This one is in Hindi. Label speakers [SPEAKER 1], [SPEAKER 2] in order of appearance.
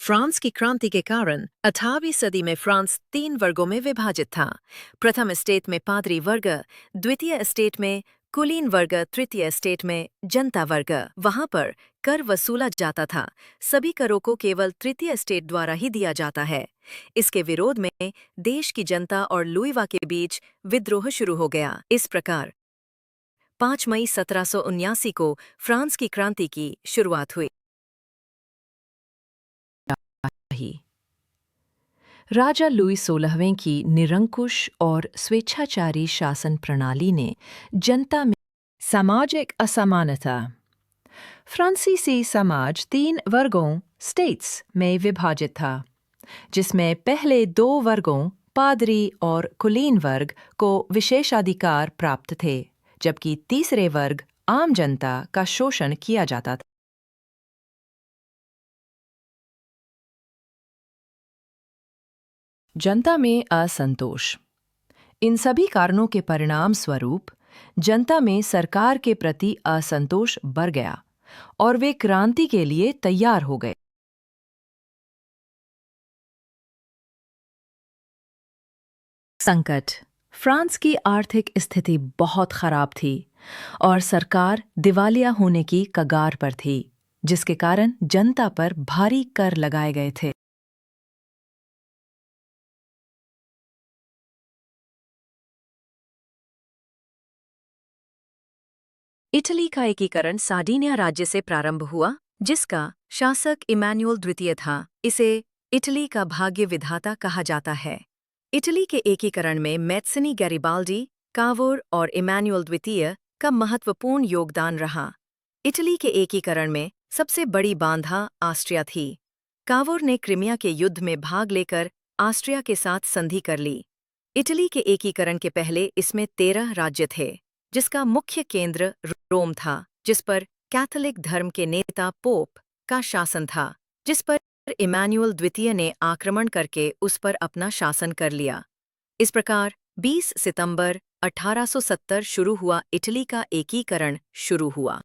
[SPEAKER 1] फ्रांस की क्रांति के कारण 18वीं सदी में फ्रांस 3 वर्गों में विभाजित था। प्रथम स्टेट में पादरी वर्ग, द्वितीय स्टेट में कुलीन वर्ग, तृतीय स्टेट में जनता वर्ग। वहां पर कर वसूला जाता था। सभी करों को केवल तृतीय स्टेट द्वारा ही दिया जाता है। इसके विरोध में देश की जनता और लुईवा के बीच विद्रोह शुरू हो गया। इस प्रकार 5 मई 1779 को फ्रांस की क्रांति की शुरुआत हुई।
[SPEAKER 2] राजा लुई 16वें की निरंकुश और स्वेच्छाचारी शासन प्रणाली ने जनता में सामाजिक असमानता। फ्रांसीसी समाज 3 वर्गों स्टेट्स में विभाजित था, जिसमें पहले 2 वर्गों पादरी और कुलीन वर्ग को विशेषाधिकार प्राप्त थे, जबकि तीसरे वर्ग आम जनता का शोषण किया जाता था। जनता में असंतोष। इन सभी कारणों के परिणाम स्वरूप जनता में सरकार के प्रति असंतोष बढ़ गया और वे क्रांति के लिए तैयार हो गए। संकट। फ्रांस की आर्थिक स्थिति बहुत खराब थी और सरकार दिवालिया होने की कगार पर थी, जिसके कारण जनता पर भारी कर लगाए गए थे। इटली का एकीकरण सार्डिनिया राज्य से प्रारंभ हुआ, जिसका शासक इमैनुअल द्वितीय था। इसे इटली का भाग्य विधाता कहा जाता है। इटली के एकीकरण में मैत्सिनी गैरिबाल्डी, कावोर और इमैनुअल द्वितीय का महत्वपूर्ण योगदान रहा। इटली के एकीकरण में सबसे बड़ी बाधा ऑस्ट्रिया थी। कावोर ने क्रिमिया के युद्ध में भाग लेकर ऑस्ट्रिया के साथ संधि कर ली। इटली के एकीकरण के पहले इसमें 13 राज्य थे, जिसका मुख्य केंद्र रोम था, जिस पर कैथोलिक धर्म के नेता पोप का शासन था, जिस पर इमैनुअल द्वितीय ने आक्रमण करके उस पर अपना शासन कर लिया। इस प्रकार 20 सितंबर 1870 शुरू हुआ इटली का एकीकरण शुरू हुआ।